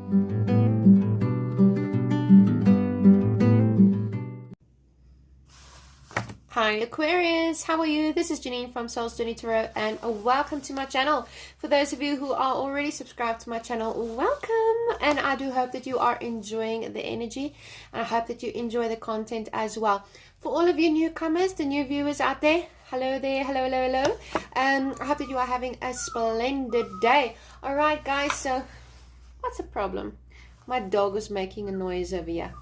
Hi Aquarius, how are you? This is Janine from Soul's Journey Tarot and welcome to my channel. For those of you who are already subscribed to my channel, welcome, and I do hope that you are enjoying the energy. I hope that you enjoy the content as well. For all of you newcomers, the new viewers out there, hello there, hello. I hope that you are having a splendid day. Alright guys, so what's the problem? My dog is making a noise over here.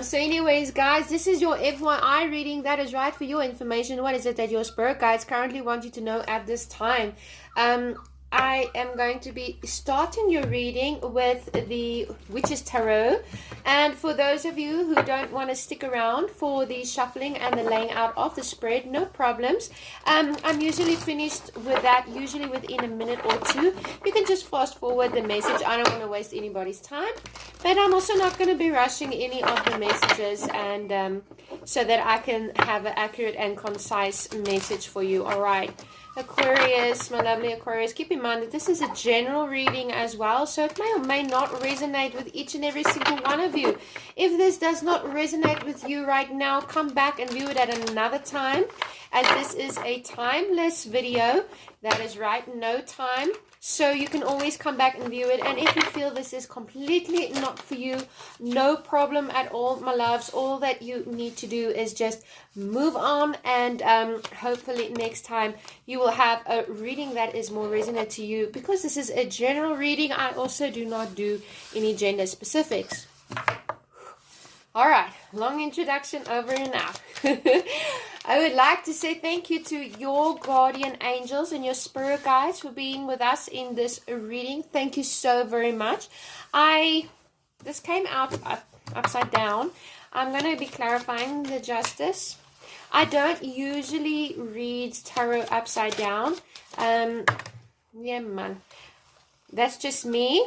So anyways, guys, this is your FYI reading. That is right, for your information. What is it that your spirit guides currently want you to know at this time? I am going to be starting your reading with the Witch's Tarot. And for those of you who don't want to stick around for the shuffling and the laying out of the spread, no problems. I'm usually finished with that, usually within a minute or two. You can just fast forward the message. I don't want to waste anybody's time. But I'm also not going to be rushing any of the messages, and so that I can have an accurate and concise message for you. All right. Aquarius, my lovely Aquarius, keep in mind that this is a general reading as well, so it may or may not resonate with each and every single one of you. If this does not resonate with you right now, come back and view it at another time, as this is a timeless video. That is right, no time. So you can always come back and view it. And if you feel this is completely not for you, no problem at all, my loves. All that you need to do is just move on. And hopefully next time you will have a reading that is more resonant to you. Because this is a general reading, I also do not do any gender specifics. All right, long introduction over and out. I would like to say thank you to your guardian angels and your spirit guides for being with us in this reading. Thank you so very much. This came out upside down. I'm going to be clarifying the justice. I don't usually read tarot upside down. Yeah, man. That's just me.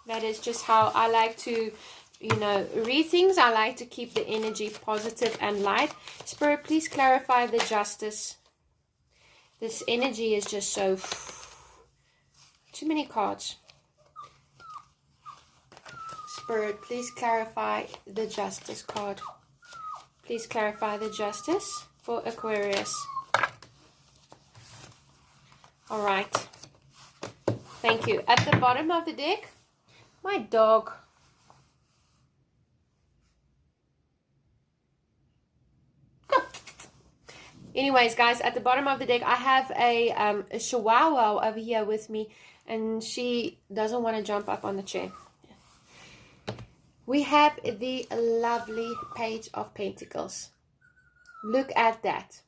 That is just how I like to, read things. I like to keep the energy positive and light. Spirit, please clarify the justice. This energy is just so... too many cards. Spirit, please clarify the justice card. Please clarify the justice for Aquarius. All right. Thank you. At the bottom of the deck, my dog... Anyways, guys, at the bottom of the deck, I have a chihuahua over here with me, and she doesn't want to jump up on the chair. We have the lovely Page of Pentacles. Look at that.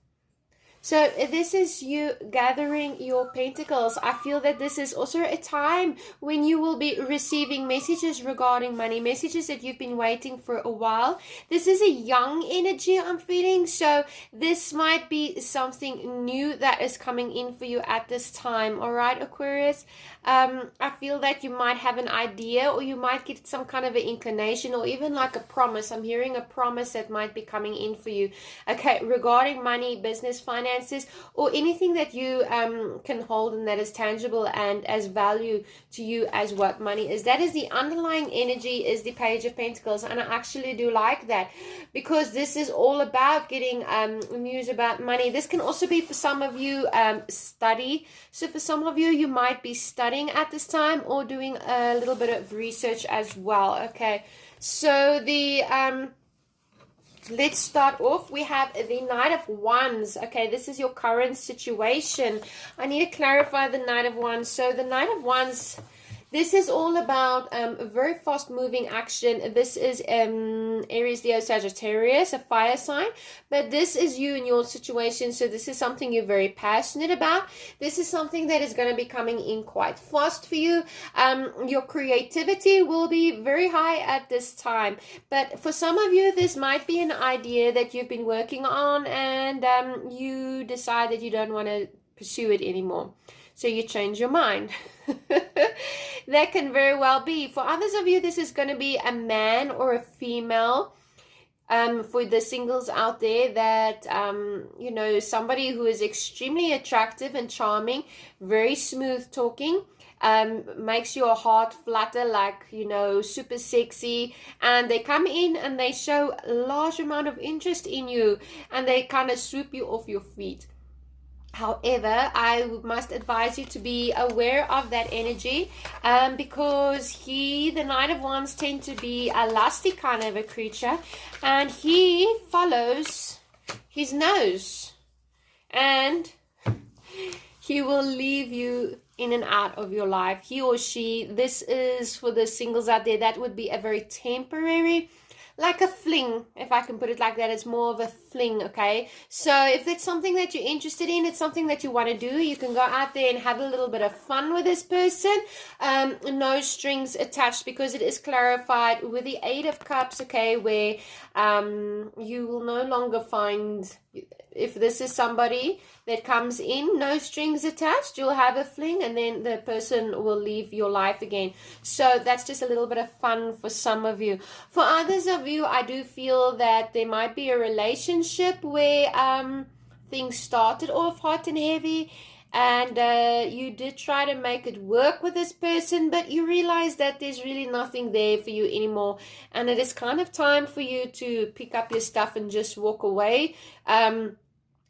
So this is you gathering your pentacles. I feel that this is also a time when you will be receiving messages regarding money, messages that you've been waiting for a while. This is a young energy I'm feeling, so this might be something new that is coming in for you at this time. All right, Aquarius? I feel that you might have an idea, or you might get some kind of an inclination, or even like a promise. I'm hearing a promise that might be coming in for you. Okay, regarding money, business, finances, or anything that you can hold and that is tangible and as value to you as what money is. That is the underlying energy, is the Page of Pentacles, and I actually do like that, because this is all about getting news about money. This can also be for some of you study. So for some of you, you might be studying at this time, or doing a little bit of research as well. Okay, so the let's start off. We have the Knight of Wands. Okay, this is your current situation. I need to clarify the Knight of Wands. So the Knight of Wands, this is all about a very fast moving action. This is Aries, Leo, Sagittarius, a fire sign. But this is you in your situation. So this is something you're very passionate about. This is something that is going to be coming in quite fast for you. Your creativity will be very high at this time. But for some of you, this might be an idea that you've been working on, and you decide that you don't want to pursue it anymore. So you change your mind. That can very well be. For others of you, this is going to be a man or a female. For the singles out there, that, somebody who is extremely attractive and charming, very smooth talking. makes your heart flutter like, you know, super sexy, and they come in and they show a large amount of interest in you, and they kind of swoop you off your feet. However, I must advise you to be aware of that energy, because the Knight of Wands, tend to be a lusty kind of a creature, and he follows his nose, and he will leave you in and out of your life. He or she, this is for the singles out there, that would be a very temporary, like a fling, if I can put it like that. It's more of a fling, okay? So if it's something that you're interested in, it's something that you want to do, you can go out there and have a little bit of fun with this person. No strings attached, because it is clarified with the Eight of Cups, okay, where you will no longer find, if this is somebody that comes in, no strings attached, you'll have a fling and then the person will leave your life again. So that's just a little bit of fun for some of you. For others of you, I do feel that there might be a relationship where things started off hot and heavy, and you did try to make it work with this person, but you realize that there's really nothing there for you anymore, and it is kind of time for you to pick up your stuff and just walk away.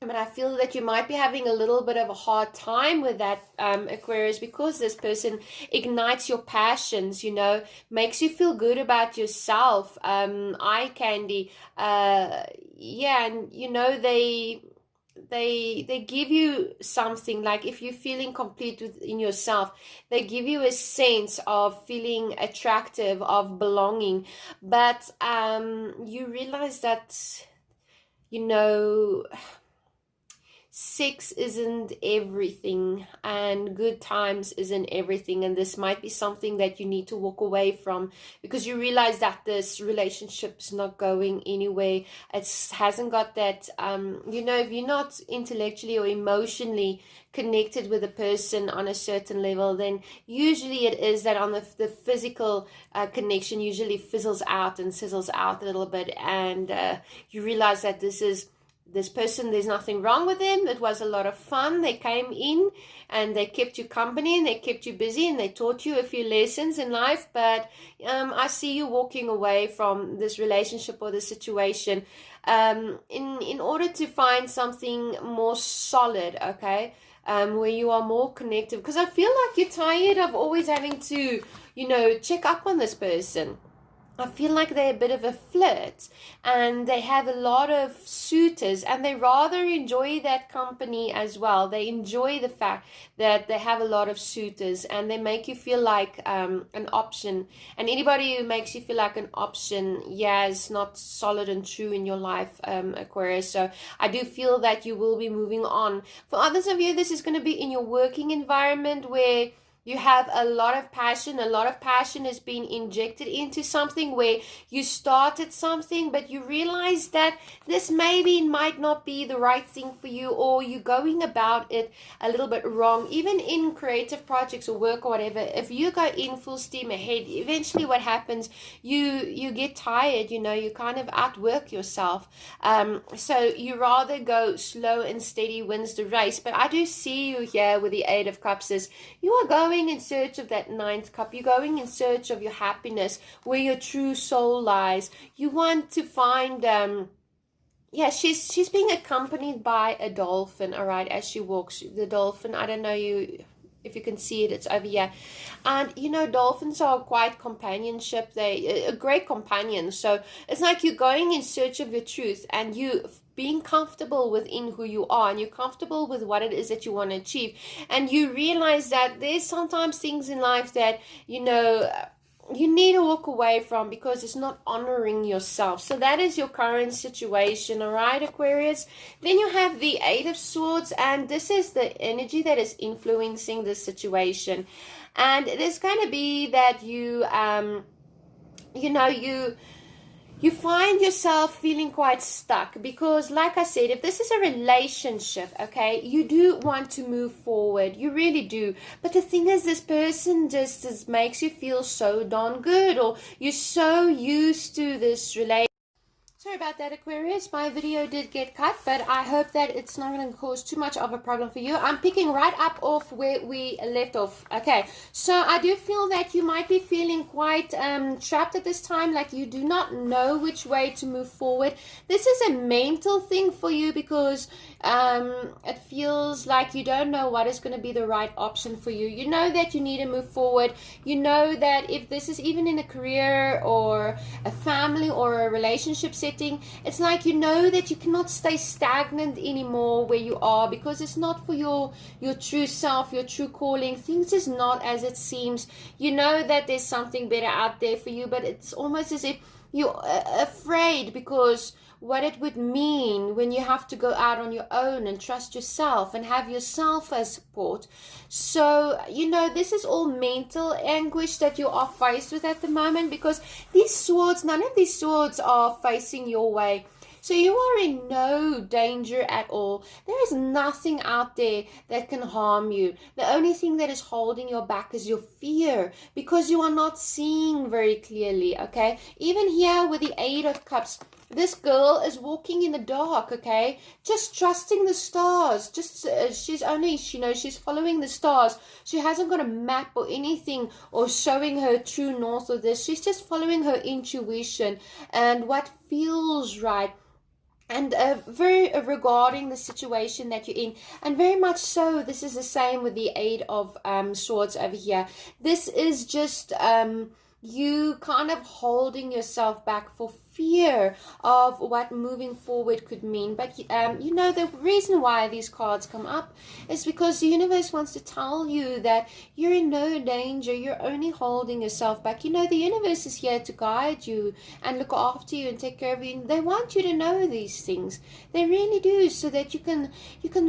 But I feel that you might be having a little bit of a hard time with that, Aquarius, because this person ignites your passions, you know, makes you feel good about yourself, eye candy, yeah, and you know, they give you something, like if you're feeling complete within yourself, they give you a sense of feeling attractive, of belonging, but you realize that, you know, sex isn't everything, and good times isn't everything, and this might be something that you need to walk away from, because you realize that this relationship's not going anywhere. It hasn't got that, you know, if you're not intellectually or emotionally connected with a person on a certain level, then usually it is that on the physical connection usually fizzles out and sizzles out a little bit, and you realize that this person, there's nothing wrong with them. It was a lot of fun. They came in and they kept you company and they kept you busy and they taught you a few lessons in life. But I see you walking away from this relationship or this situation in order to find something more solid, okay? Where you are more connected. Because I feel like you're tired of always having to, you know, check up on this person. I feel like they're a bit of a flirt, and they have a lot of suitors, and they rather enjoy that company as well. They enjoy the fact that they have a lot of suitors, and they make you feel like an option. And anybody who makes you feel like an option, yeah, is not solid and true in your life, Aquarius. So I do feel that you will be moving on. For others of you, this is going to be in your working environment, where you have a lot of passion. A lot of passion is being injected into something, where you started something, but you realize that this maybe might not be the right thing for you, or you're going about it a little bit wrong. Even in creative projects or work or whatever, if you go in full steam ahead, eventually what happens, you get tired, you know, you kind of outwork yourself. So you rather go slow and steady wins the race. But I do see you here with the Eight of Cups as you are going in search of that ninth cup. You're going in search of your happiness, where your true soul lies. You want to find yeah, she's being accompanied by a dolphin, all right, as she walks. The dolphin, I don't know if you can see it, it's over here. And you know, dolphins are quite companionship. They a great companion. So it's like you're going in search of your truth, and you being comfortable within who you are, and you're comfortable with what it is that you want to achieve, and you realize that there's sometimes things in life that, you know, you need to walk away from, because it's not honoring yourself. So that is your current situation, all right, Aquarius? Then you have the Eight of Swords, and this is the energy that is influencing this situation. And it is going to be that you you know, you find yourself feeling quite stuck, because like I said, if this is a relationship, okay, you do want to move forward, you really do. But the thing is, this person just makes you feel so darn good, or you're so used to this relationship. So Sorry about that, Aquarius. My video did get cut, but I hope that it's not going to cause too much of a problem for you. I'm picking right up off where we left off. Okay, so I do feel that you might be feeling quite trapped at this time, like you do not know which way to move forward. This is a mental thing for you because it feels like you don't know what is going to be the right option for you. You know that you need to move forward. You know that if this is even in a career or a family or a relationship setting, it's like you know that you cannot stay stagnant anymore where you are, because it's not for your true self, your true calling. Things is not as it seems. You know that there's something better out there for you, but it's almost as if you're afraid, because what it would mean when you have to go out on your own and trust yourself and have yourself as support. So, you know, this is all mental anguish that you are faced with at the moment, because these swords, none of these swords are facing your way. So you are in no danger at all. There is nothing out there that can harm you. The only thing that is holding you back is your fear, because you are not seeing very clearly, okay? Even here with the Eight of Cups, this girl is walking in the dark, okay? Just trusting the stars. Just she's following the stars. She hasn't got a map or anything or showing her true north of this. She's just following her intuition and what feels right. And very regarding the situation that you're in, and very much so, this is the same with the Eight of Swords over here. This is just you kind of holding yourself back for fear of what moving forward could mean. But you know, the reason why these cards come up is because the universe wants to tell you that you're in no danger. You're only holding yourself back. You know, the universe is here to guide you and look after you and take care of you. They want you to know these things. They really do, so that you can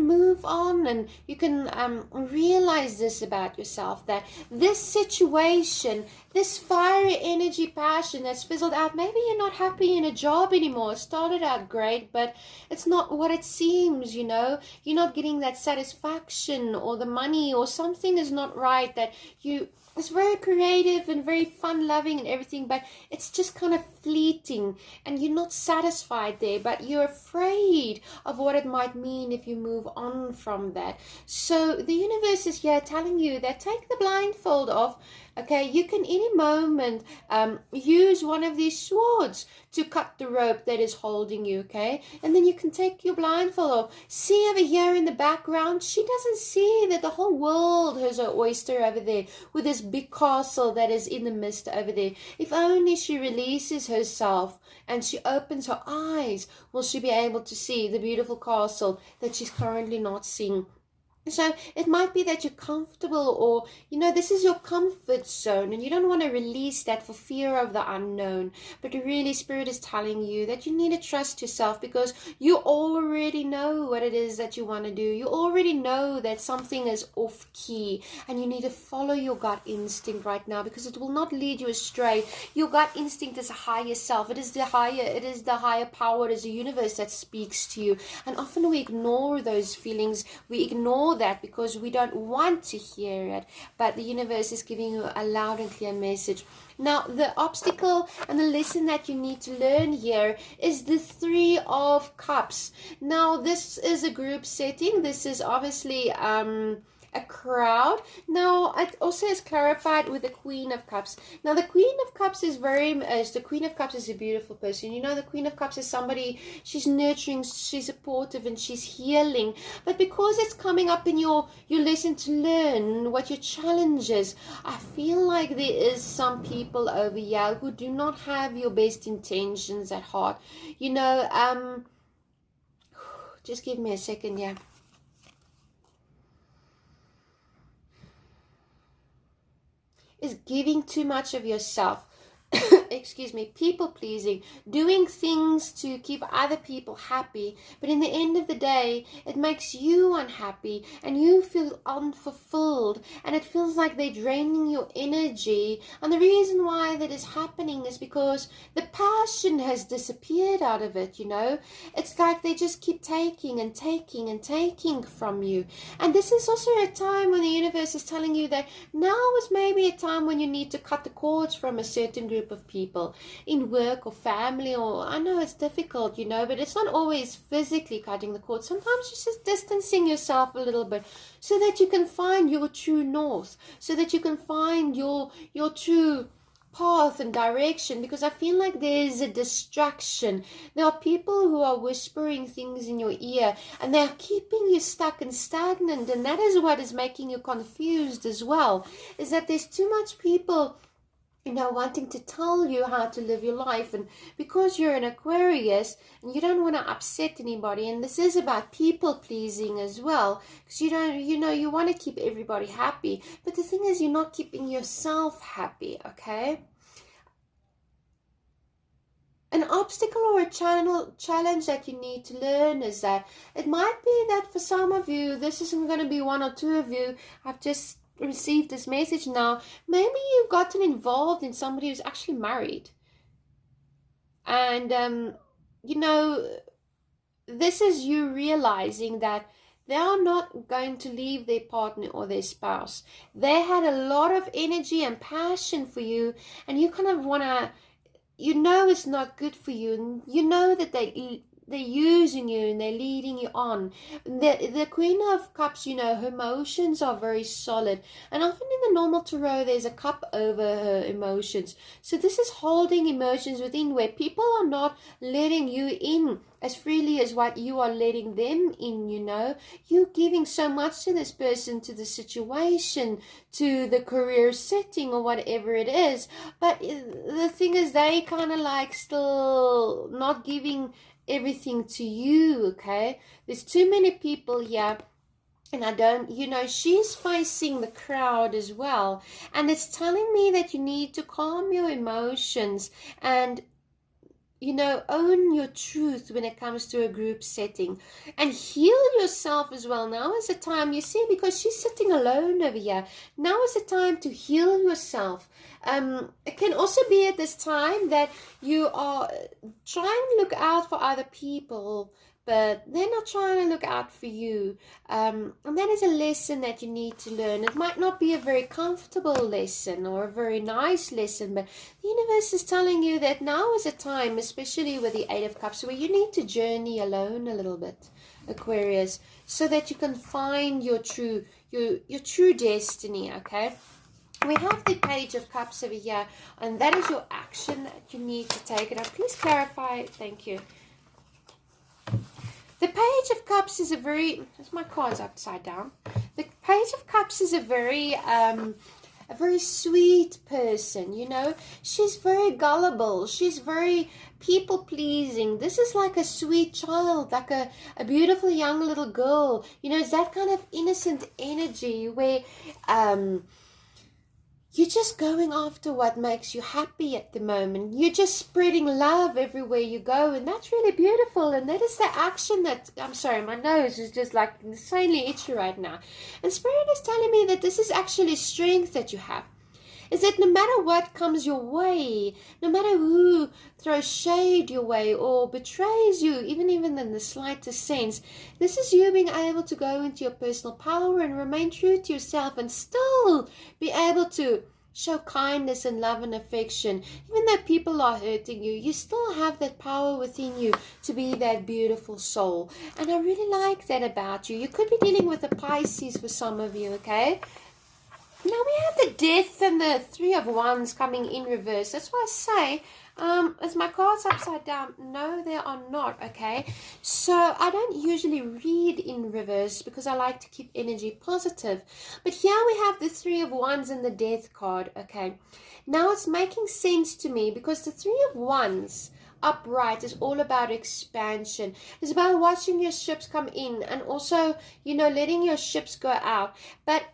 move on and you can realize this about yourself, that this situation, this fiery energy passion that's fizzled out, maybe you're not happy in a job anymore. It started out great, but it's not what it seems, you know. You're not getting that satisfaction, or the money, or something is not right, that it's very creative and very fun loving and everything, but it's just kind of fleeting and you're not satisfied there, but you're afraid of what it might mean if you move on from that. So the universe is here telling you that take the blindfold off. Okay, you can any moment use one of these swords to cut the rope that is holding you, okay? And then you can take your blindfold off. See over here in the background, she doesn't see that the whole world has an oyster over there with this big castle that is in the mist over there. If only she releases herself and she opens her eyes, will she be able to see the beautiful castle that she's currently not seeing. So it might be that you're comfortable, or, you know, this is your comfort zone and you don't want to release that for fear of the unknown. But really, Spirit is telling you that you need to trust yourself, because you already know what it is that you want to do. You already know that something is off key and you need to follow your gut instinct right now, because it will not lead you astray. Your gut instinct is a higher self. It is the higher power. It is the universe that speaks to you. And often we ignore those feelings. We ignore that because we don't want to hear it, but the universe is giving you a loud and clear message. Now, the obstacle and the lesson that you need to learn here is the Three of Cups. Now, this is a group setting. This is obviously a crowd. Now, it also is clarified with the Queen of Cups. Now, the Queen of Cups is the Queen of Cups is a beautiful person. You know, the Queen of Cups is somebody, she's nurturing, she's supportive, and she's healing. But because it's coming up in your lesson to learn what your challenge is, I feel like there is some people over here who do not have your best intentions at heart. You know, just give me a second here. Is giving too much of yourself. Excuse me, people pleasing, doing things to keep other people happy, but in the end of the day, it makes you unhappy and you feel unfulfilled, and it feels like they're draining your energy. And the reason why that is happening is because the passion has disappeared out of it, you know. It's like they just keep taking and taking and taking from you. And this is also a time when the universe is telling you that now is maybe a time when you need to cut the cords from a certain group group of people in work or family, or I know it's difficult, you know, but it's not always physically cutting the cord. Sometimes it's just distancing yourself a little bit so that you can find your true north, so that you can find your true path and direction, because I feel like there's a distraction. There are people who are whispering things in your ear and they're keeping you stuck and stagnant, and that is what is making you confused as well, is that there's too much people, you know, wanting to tell you how to live your life. And because you're an Aquarius and you don't want to upset anybody, and this is about people pleasing as well, because you don't, you know, you want to keep everybody happy, but the thing is, you're not keeping yourself happy. Okay, an obstacle or a challenge that you need to learn is that it might be that for some of you, this isn't going to be one or two of you. I've just received this message now. Maybe you've gotten involved in somebody who's actually married, and you know, this is you realizing that they are not going to leave their partner or their spouse. They had a lot of energy and passion for you, and you kind of want to, you know, it's not good for you, and you know that they're using you and they're leading you on. The Queen of Cups, you know, her emotions are very solid, and often in the normal tarot there's a cup over her emotions. So this is holding emotions within, where people are not letting you in as freely as what you are letting them in, you know. You're giving so much to this person, to the situation, to the career setting or whatever it is, but the thing is, they kind of like still not giving everything to you. Okay, there's too many people here, and I don't, you know, she's facing the crowd as well, and it's telling me that you need to calm your emotions and, you know, own your truth when it comes to a group setting, and heal yourself as well. Now is the time, you see, because she's sitting alone over here. Now is the time to heal yourself. It can also be at this time that you are trying to look out for other people, but they're not trying to look out for you. And that is a lesson that you need to learn. It might not be a very comfortable lesson or a very nice lesson, but the universe is telling you that now is a time, especially with the Eight of Cups, where you need to journey alone a little bit, Aquarius, so that you can find your true destiny. Okay, we have the Page of Cups over here, and that is your action that you need to take it up. Please clarify. Thank you. The Page of Cups is a very, my card's upside down. The Page of Cups is a very sweet person, you know. She's very gullible. She's very people-pleasing. This is like a sweet child, like a beautiful young little girl. You know, it's that kind of innocent energy where you're just going after what makes you happy at the moment. You're just spreading love everywhere you go, and that's really beautiful. And that is the action that, I'm sorry, my nose is just like insanely itchy right now. And Spirit is telling me that this is actually strength that you have. Is that no matter what comes your way, no matter who throws shade your way or betrays you, even in the slightest sense, this is you being able to go into your personal power and remain true to yourself and still be able to show kindness and love and affection. Even though people are hurting you, you still have that power within you to be that beautiful soul. And I really like that about you. You could be dealing with a Pisces for some of you, okay? Now we have the Death and the Three of Wands coming in reverse. That's why I say, is my cards upside down? No, they are not, okay? So I don't usually read in reverse because I like to keep energy positive. But here we have the Three of Wands and the Death card, okay? Now it's making sense to me because the Three of Wands upright is all about expansion. It's about watching your ships come in and also, you know, letting your ships go out. But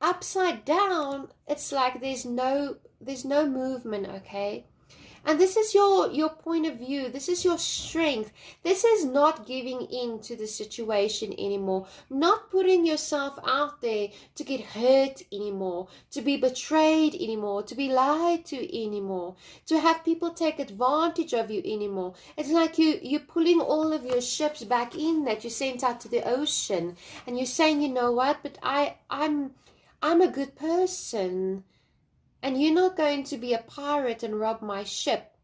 upside down, it's like there's no movement, okay? And this is your point of view. This is your strength. This is not giving in to the situation anymore, not putting yourself out there to get hurt anymore, to be betrayed anymore, to be lied to anymore, to have people take advantage of you anymore. It's like you're pulling all of your ships back in that you sent out to the ocean, and you're saying, you know what, but I'm a good person. And you're not going to be a pirate and rob my ship,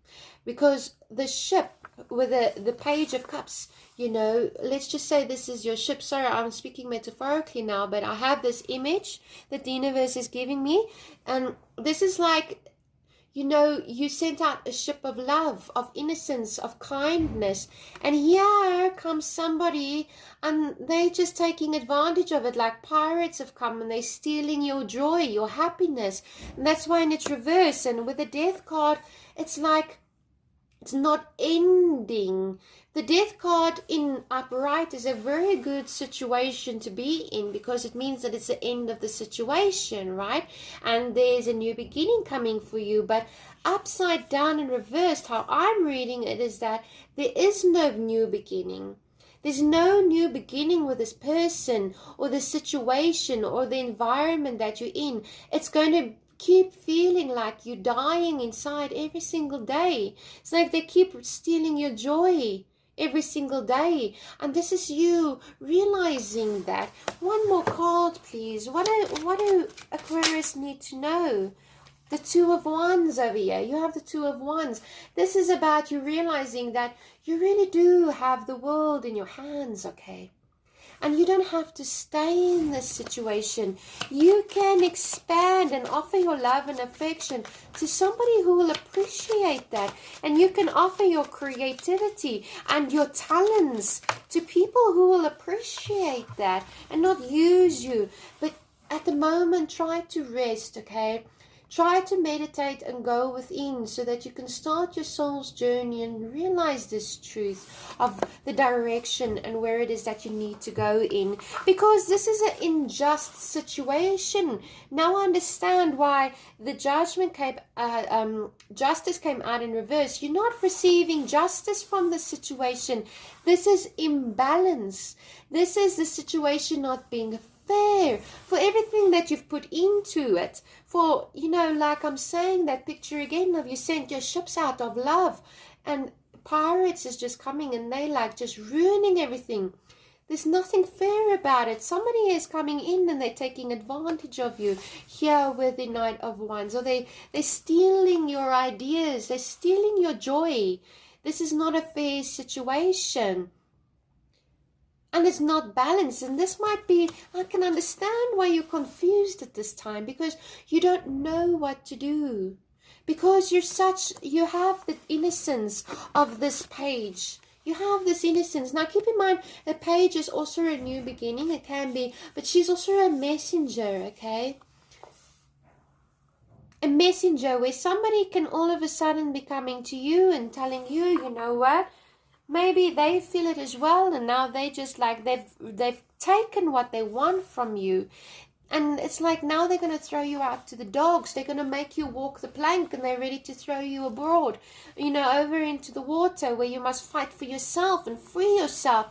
because the ship with the page of cups, you know, let's just say this is your ship. Sorry, I'm speaking metaphorically now, but I have this image that the universe is giving me, and this is like, you know, you sent out a ship of love, of innocence, of kindness, and here comes somebody and they're just taking advantage of it. Like pirates have come and they're stealing your joy, your happiness. And that's why it's reverse. And with the death card, it's like it's not ending. The death card in upright is a very good situation to be in, because it means that it's the end of the situation, right? And there's a new beginning coming for you. But upside down and reversed, how I'm reading it is that there is no new beginning. There's no new beginning with this person or the situation or the environment that you're in. It's going to keep feeling like you're dying inside every single day. It's like they keep stealing your joy every single day. And this is you realizing that. One more card, please. What do Aquarius need to know? The Two of Wands over here. You have the Two of Wands. This is about you realizing that you really do have the world in your hands, okay? And you don't have to stay in this situation. You can expand and offer your love and affection to somebody who will appreciate that. And you can offer your creativity and your talents to people who will appreciate that and not use you. But at the moment, try to rest, okay? Try to meditate and go within so that you can start your soul's journey and realize this truth of the direction and where it is that you need to go in. Because this is an unjust situation. Now I understand why the judgment came, justice came out in reverse. You're not receiving justice from the situation. This is imbalance. This is the situation not being fair for everything that you've put into it. For, you know, like I'm saying, that picture again of you sent your ships out of love, and pirates is just coming and they like just ruining everything. There's nothing fair about it. Somebody is coming in and they're taking advantage of you here with the Knight of Wands, or they're stealing your ideas, they're stealing your joy. This is not a fair situation. And it's not balanced. And this might be, I can understand why you're confused at this time, because you don't know what to do. Because you have the innocence of this page. You have this innocence. Now keep in mind, the page is also a new beginning. It can be, but she's also a messenger, okay? A messenger where somebody can all of a sudden be coming to you and telling you, you know what? Maybe they feel it as well, and now they just like they've taken what they want from you, and it's like now they're going to throw you out to the dogs. They're going to make you walk the plank, and they're ready to throw you abroad, you know, over into the water where you must fight for yourself and free yourself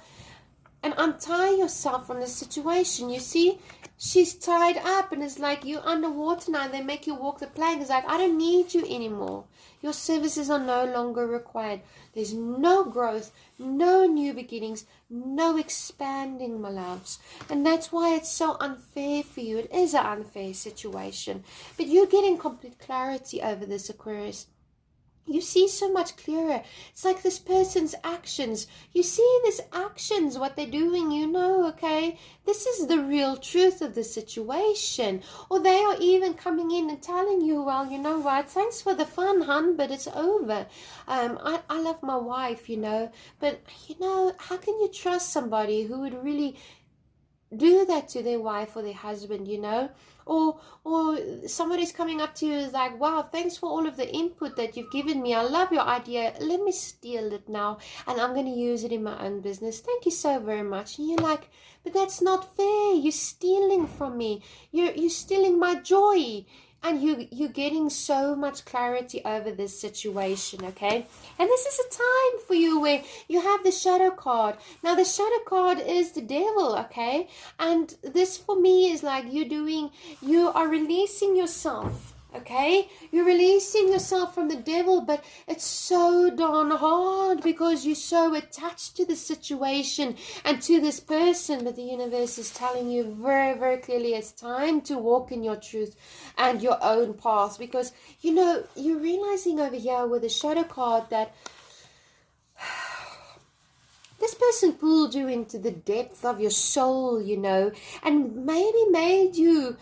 and untie yourself from the situation. You see, she's tied up, and it's like you're underwater now. They make you walk the plank. It's like, I don't need you anymore. Your services are no longer required. There's no growth, no new beginnings, no expanding, my loves. And that's why it's so unfair for you. It is an unfair situation. But you're getting complete clarity over this, Aquarius. You see so much clearer. It's like this person's actions. You see this actions, what they're doing, you know, okay? This is the real truth of the situation. Or they are even coming in and telling you, well, you know what, thanks for the fun, hun, but it's over. I love my wife, you know, but, you know, how can you trust somebody who would really do that to their wife or their husband, you know? Or somebody's coming up to you is like, wow, thanks for all of the input that you've given me. I love your idea. Let me steal it now, and I'm going to use it in my own business. Thank you so very much. And you're like, but that's not fair. You're stealing from me. You're stealing my joy. And you're getting so much clarity over this situation, okay? And this is a time for you where you have the shadow card. Now, the shadow card is the devil, okay? And this for me is like you are releasing yourself, Okay, you're releasing yourself from the devil, but it's so darn hard because you're so attached to the situation and to this person. But the universe is telling you very, very clearly it's time to walk in your truth and your own path, because, you know, you're realizing over here with the shadow card that this person pulled you into the depth of your soul, you know, and maybe made you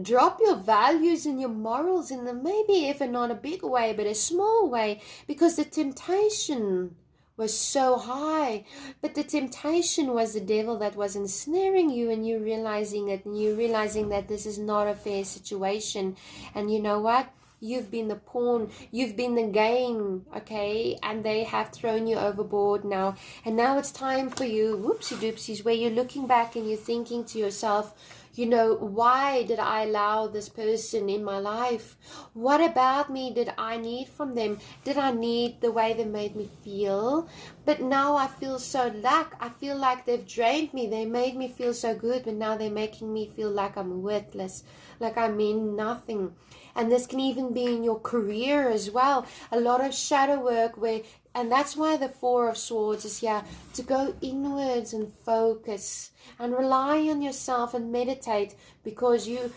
drop your values and your morals in them, maybe even not a big way, but a small way, because the temptation was so high. But the temptation was the devil that was ensnaring you, and you realizing it, and you realizing that this is not a fair situation. And you know what? You've been the pawn, you've been the game, okay? And they have thrown you overboard now. And now it's time for you, whoopsie doopsies, where you're looking back and you're thinking to yourself, you know, why did I allow this person in my life? What about me did I need from them? Did I need the way they made me feel? But now I feel so lack. I feel like they've drained me. They made me feel so good, but now they're making me feel like I'm worthless, like I mean nothing. And this can even be in your career as well. A lot of shadow work where, and that's why the Four of Swords is here, to go inwards and focus and rely on yourself and meditate, because you're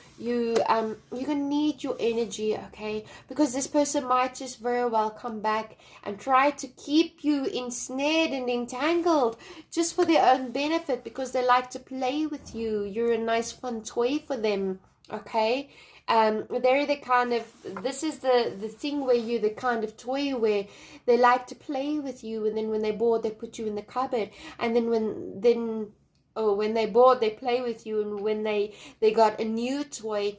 gonna need your energy, okay? Because this person might just very well come back and try to keep you ensnared and entangled just for their own benefit, because they like to play with you. You're a nice fun toy for them, okay? They're the kind of, this is the thing where you're the kind of toy where they like to play with you, and then when they're bored they put you in the cupboard, and then when they're bored they play with you, and when they got a new toy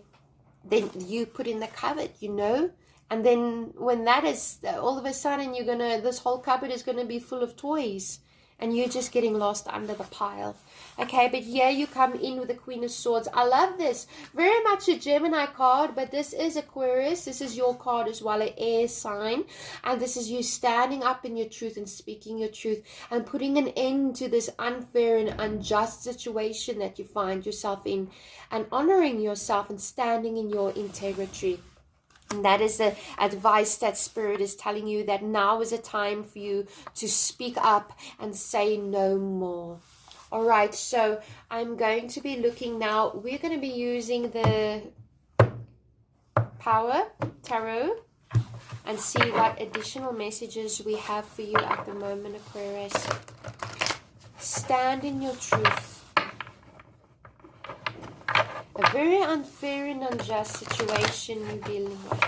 then you put in the cupboard, you know. And then when that is, all of a sudden this whole cupboard is gonna be full of toys, and you're just getting lost under the pile. Okay, but here you come in with the Queen of Swords. I love this. Very much a Gemini card, but this is Aquarius. This is your card as well, an air sign. And this is you standing up in your truth and speaking your truth and putting an end to this unfair and unjust situation that you find yourself in, and honoring yourself and standing in your integrity. And that is the advice that Spirit is telling you, that now is a time for you to speak up and say no more. All right, so I'm going to be looking now. We're going to be using the Power Tarot and see what additional messages we have for you at the moment, Aquarius. Stand in your truth. A very unfair and unjust situation you're dealing with.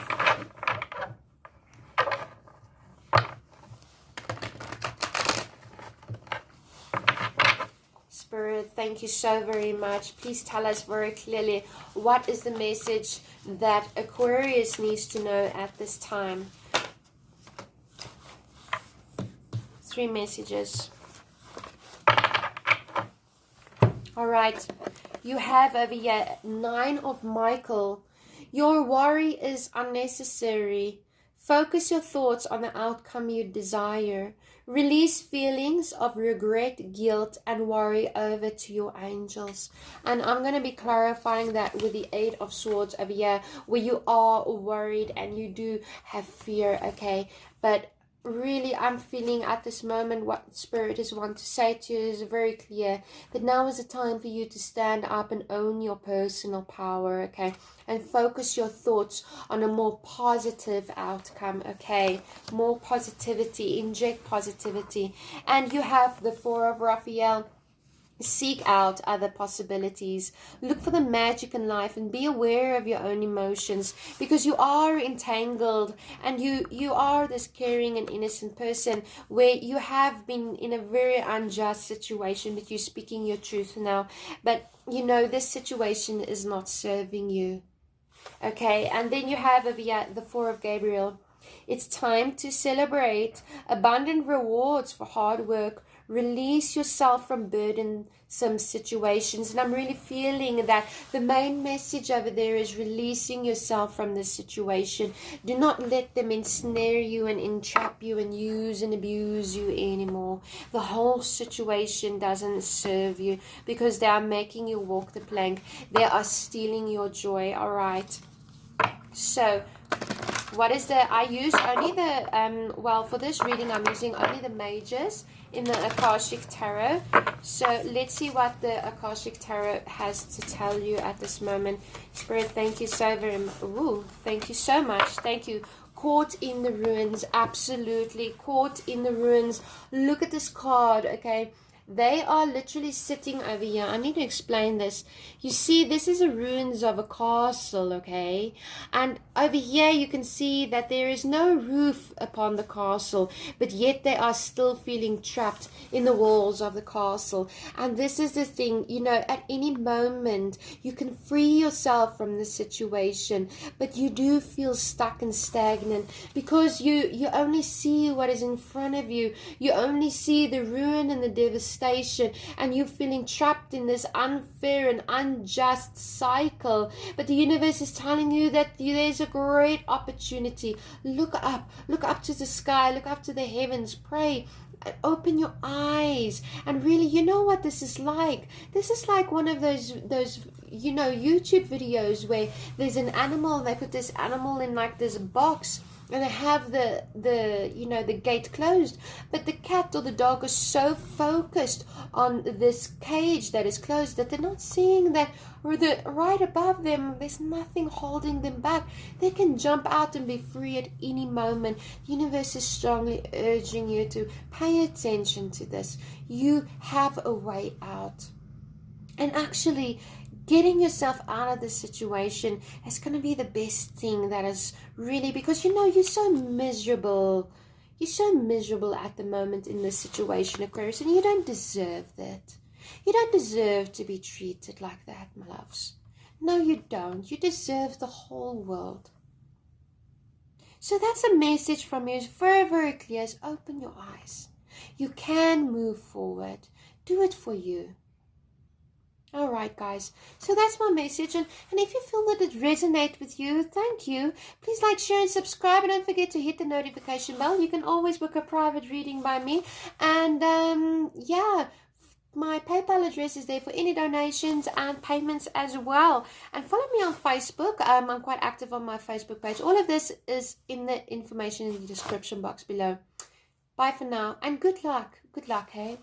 Spirit, thank you so very much. Please tell us very clearly, what is the message that Aquarius needs to know at this time? 3 messages. All right. You have over here 9 of Michael. Your worry is unnecessary. Focus your thoughts on the outcome you desire. Release feelings of regret, guilt, and worry over to your angels. And I'm going to be clarifying that with the 8 of Swords over here, where you are worried and you do have fear, okay? But really, I'm feeling at this moment what Spirit is wanting to say to you is very clear, that now is the time for you to stand up and own your personal power, okay? And focus your thoughts on a more positive outcome, okay? More positivity, inject positivity. And you have the 4 of Raphael. Seek out other possibilities. Look for the magic in life and be aware of your own emotions, because you are entangled and you are this caring and innocent person where you have been in a very unjust situation, but you're speaking your truth now. But you know this situation is not serving you. Okay, and then you have the 4 of Gabriel. It's time to celebrate abundant rewards for hard work. Release yourself from burdensome situations. And I'm really feeling that the main message over there is releasing yourself from this situation. Do not let them ensnare you and entrap you and use and abuse you anymore. The whole situation doesn't serve you, because they are making you walk the plank. They are stealing your joy, all right? So what is I use only the, well, for this reading, I'm using only the majors in the Akashic Tarot. So let's see what the Akashic Tarot has to tell you at this moment. Spirit, thank you so very much. Ooh, thank you so much. Thank you. Caught in the ruins. Absolutely. Caught in the ruins. Look at this card, okay? They are literally sitting over here. I need to explain this. You see, this is the ruins of a castle, okay? And over here you can see that there is no roof upon the castle, but yet they are still feeling trapped in the walls of the castle. And this is the thing, you know, at any moment you can free yourself from the situation, but you do feel stuck and stagnant because you only see what is in front of you. You only see the ruin and the devastation, and you're feeling trapped in this unfair and unjust cycle. But the universe is telling you that there's a great opportunity. Look up to the sky, look up to the heavens, pray, open your eyes. And really, you know what this is like? This is like one of those you know, YouTube videos where there's an animal, they put this animal in like this box, and they have the you know, the gate closed, but the cat or the dog is so focused on this cage that is closed that they're not seeing that right above them there's nothing holding them back. They can jump out and be free at any moment. The universe is strongly urging you to pay attention to this. You have a way out. And actually, getting yourself out of this situation is going to be the best thing that is really, because you know, you're so miserable. You're so miserable at the moment in this situation, Aquarius, and you don't deserve that. You don't deserve to be treated like that, my loves. No, you don't. You deserve the whole world. So that's a message from you. It's very, very clear. Is open your eyes. You can move forward. Do it for you. All right, guys, so that's my message, and if you feel that it resonates with you, thank you. Please like, share, and subscribe, and don't forget to hit the notification bell. You can always book a private reading by me, and yeah, my PayPal address is there for any donations and payments as well. And follow me on Facebook. I'm quite active on my Facebook page. All of this is in the information in the description box below. Bye for now, and good luck. Good luck, hey?